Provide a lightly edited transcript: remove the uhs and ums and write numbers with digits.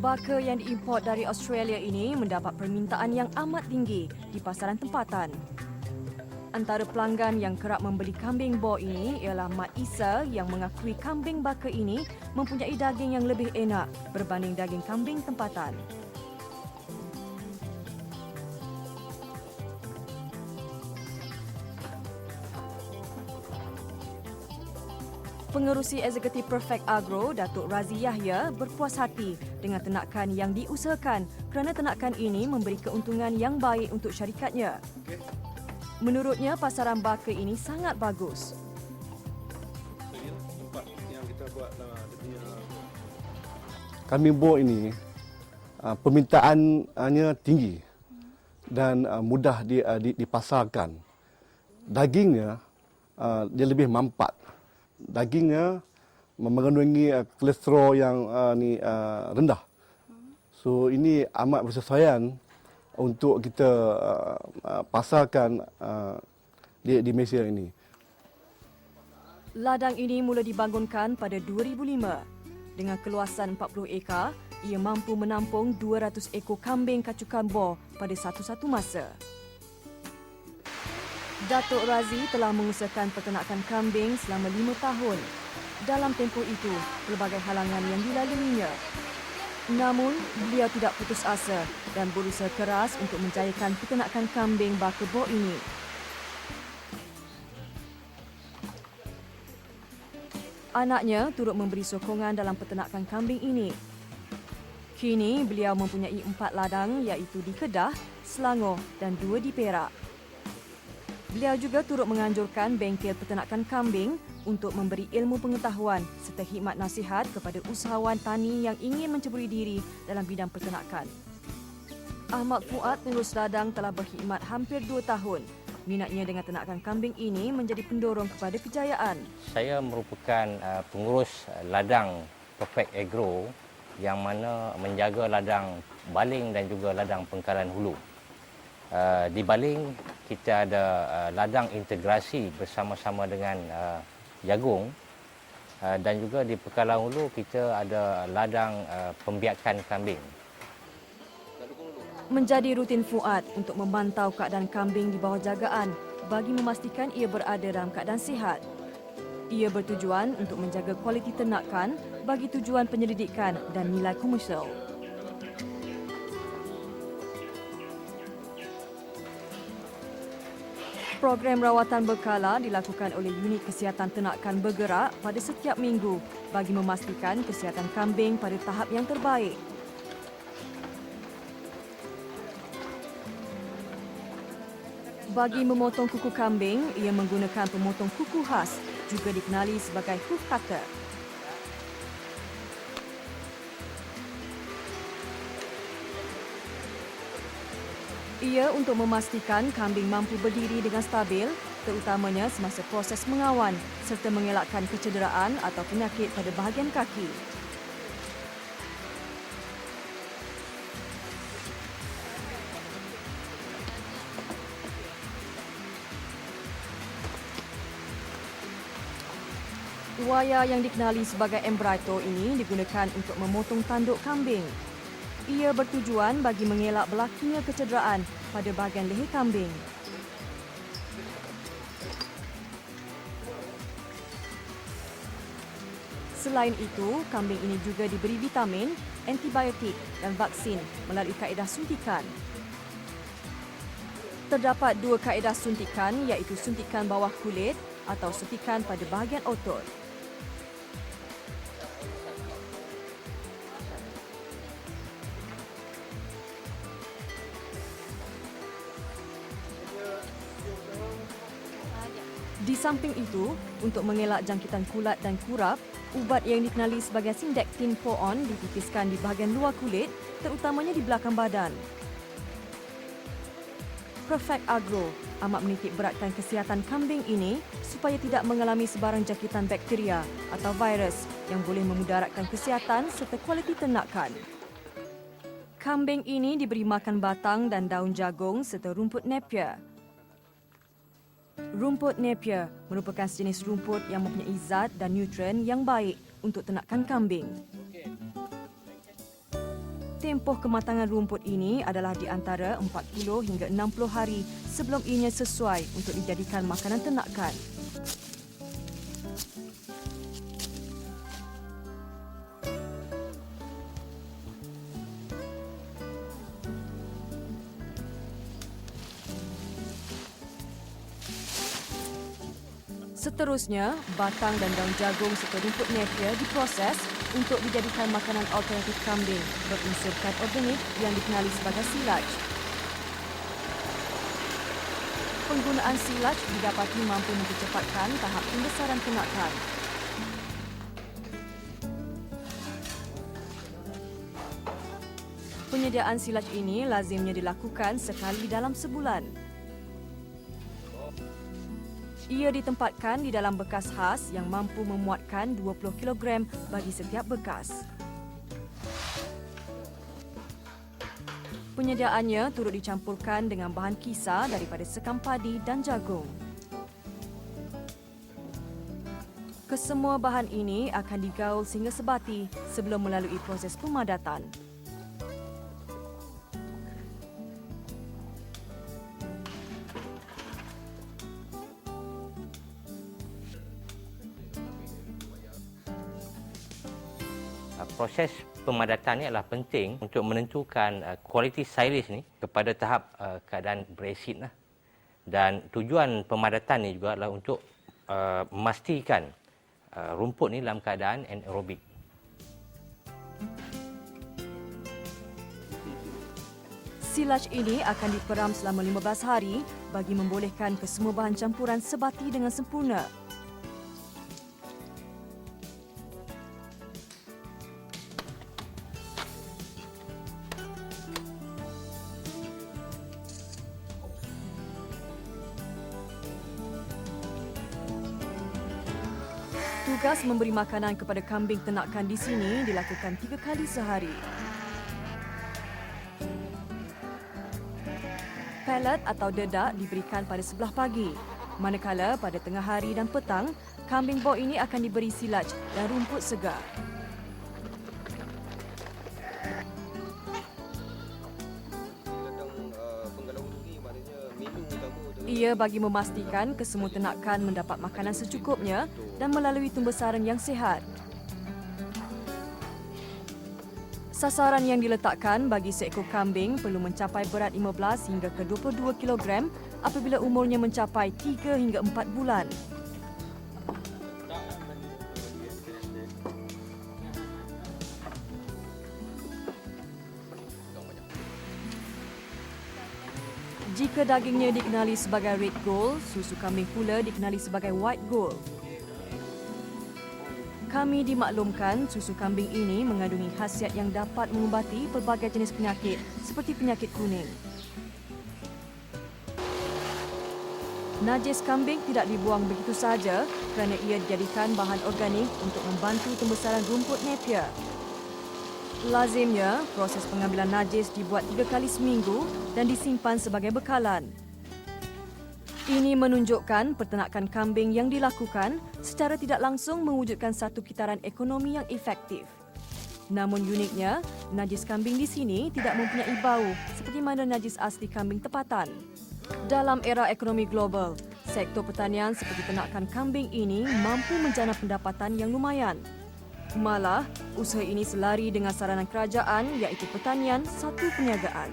Baka yang diimport dari Australia ini mendapat permintaan yang amat tinggi di pasaran tempatan. Antara pelanggan yang kerap membeli kambing boar ini ialah Mat Isa yang mengakui kambing baka ini mempunyai daging yang lebih enak berbanding daging kambing tempatan. Pengerusi Eksekutif Perfect Agro, Datuk Razi Yahya, berpuas hati dengan ternakan yang diusahakan kerana ternakan ini memberi keuntungan yang baik untuk syarikatnya. Menurutnya, pasaran baka ini sangat bagus. Kambing boar ini permintaannya tinggi dan mudah dipasarkan. Dagingnya dia lebih mampat. Dagingnya mengandungi kolesterol yang rendah. So ini amat bersesuaian untuk kita pasarkan di Malaysia ini. Ladang ini mula dibangunkan pada 2005. Dengan keluasan 40 ekar, ia mampu menampung 200 ekor kambing kacukan boar pada satu-satu masa. Datuk Razi telah mengusahakan peternakan kambing selama 5 tahun. Dalam tempoh itu, pelbagai halangan yang dilaluinya. Namun, beliau tidak putus asa dan berusaha keras untuk menjayakan peternakan kambing baka boar ini. Anaknya turut memberi sokongan dalam peternakan kambing ini. Kini, beliau mempunyai 4 ladang iaitu di Kedah, Selangor dan 2 di Perak. Beliau juga turut menganjurkan bengkel peternakan kambing untuk memberi ilmu pengetahuan serta khidmat nasihat kepada usahawan tani yang ingin menceburi diri dalam bidang peternakan. Ahmad Fuad, pengurus ladang, telah berkhidmat hampir 2 tahun. Minatnya dengan ternakan kambing ini menjadi pendorong kepada kejayaan. Saya merupakan pengurus ladang Perfect Agro yang mana menjaga ladang baling dan juga ladang pengkalan hulu. Di baling kita ada ladang integrasi bersama-sama dengan jagung dan juga di pengkalan hulu kita ada ladang pembiakan kambing. Menjadi rutin Fuad untuk memantau keadaan kambing di bawah jagaan bagi memastikan ia berada dalam keadaan sihat. Ia bertujuan untuk menjaga kualiti ternakan bagi tujuan penyelidikan dan nilai komersial. Program rawatan berkala dilakukan oleh Unit Kesihatan Ternakan bergerak pada setiap minggu bagi memastikan kesihatan kambing pada tahap yang terbaik. Bagi memotong kuku kambing, ia menggunakan pemotong kuku khas, juga dikenali sebagai hoof cutter. Ia untuk memastikan kambing mampu berdiri dengan stabil, terutamanya semasa proses mengawan serta mengelakkan kecederaan atau penyakit pada bahagian kaki. Wayar yang dikenali sebagai embrato ini digunakan untuk memotong tanduk kambing. Ia bertujuan bagi mengelak berlakunya kecederaan pada bahagian leher kambing. Selain itu, kambing ini juga diberi vitamin, antibiotik dan vaksin melalui kaedah suntikan. Terdapat 2 kaedah suntikan iaitu suntikan bawah kulit atau suntikan pada bahagian otot. Di samping itu, untuk mengelak jangkitan kulat dan kurap, ubat yang dikenali sebagai Sindectin Pour-On ditipiskan di bahagian luar kulit, terutamanya di belakang badan. Perfect Agro amat menitik beratkan kesihatan kambing ini supaya tidak mengalami sebarang jangkitan bakteria atau virus yang boleh memudaratkan kesihatan serta kualiti ternakan. Kambing ini diberi makan batang dan daun jagung serta rumput Napier. Rumput Napier merupakan sejenis rumput yang mempunyai zat dan nutrien yang baik untuk ternakan kambing. Tempoh kematangan rumput ini adalah di antara 40 hingga 60 hari sebelum ianya sesuai untuk dijadikan makanan ternakan. Seterusnya, batang dan daun jagung serta rumput napier diproses untuk dijadikan makanan alternatif kambing berunsur zat organik yang dikenali sebagai silage. Penggunaan silage didapati mampu mempercepatkan tahap pembesaran ternakan. Penyediaan silage ini lazimnya dilakukan sekali dalam sebulan. Ia ditempatkan di dalam bekas khas yang mampu memuatkan 20 kg bagi setiap bekas. Penyediaannya turut dicampurkan dengan bahan kisar daripada sekam padi dan jagung. Kesemua bahan ini akan digaul sehingga sebati sebelum melalui proses pemadatan. Proses pemadatan ini adalah penting untuk menentukan kualiti silage ni kepada tahap keadaan berasid lah. Dan tujuan pemadatan ini juga adalah untuk memastikan rumput ni dalam keadaan anaerobik. Silage ini akan diperam selama 15 hari bagi membolehkan kesemua bahan campuran sebati dengan sempurna. Tugas memberi makanan kepada kambing ternakan di sini dilakukan 3 kali sehari. Pellet atau dedak diberikan pada sebelah pagi, manakala pada tengah hari dan petang, kambing bau ini akan diberi silage dan rumput segar. Ia bagi memastikan kesemua ternakan mendapat makanan secukupnya dan melalui pembesaran yang sihat. Sasaran yang diletakkan bagi seekor kambing perlu mencapai berat 15 hingga ke 22 kg apabila umurnya mencapai 3 hingga 4 bulan. Jika dagingnya dikenali sebagai red gold, susu kambing pula dikenali sebagai white gold. Kami dimaklumkan susu kambing ini mengandungi khasiat yang dapat mengubati pelbagai jenis penyakit seperti penyakit kuning. Najis kambing tidak dibuang begitu saja kerana ia dijadikan bahan organik untuk membantu pembesaran rumput napier. Lazimnya, proses pengambilan najis dibuat 3 kali seminggu dan disimpan sebagai bekalan. Ini menunjukkan peternakan kambing yang dilakukan secara tidak langsung mewujudkan satu kitaran ekonomi yang efektif. Namun uniknya, najis kambing di sini tidak mempunyai bau seperti mana najis asli kambing tempatan. Dalam era ekonomi global, sektor pertanian seperti ternakan kambing ini mampu menjana pendapatan yang lumayan. Malah, usaha ini selari dengan saranan kerajaan iaitu pertanian satu perniagaan.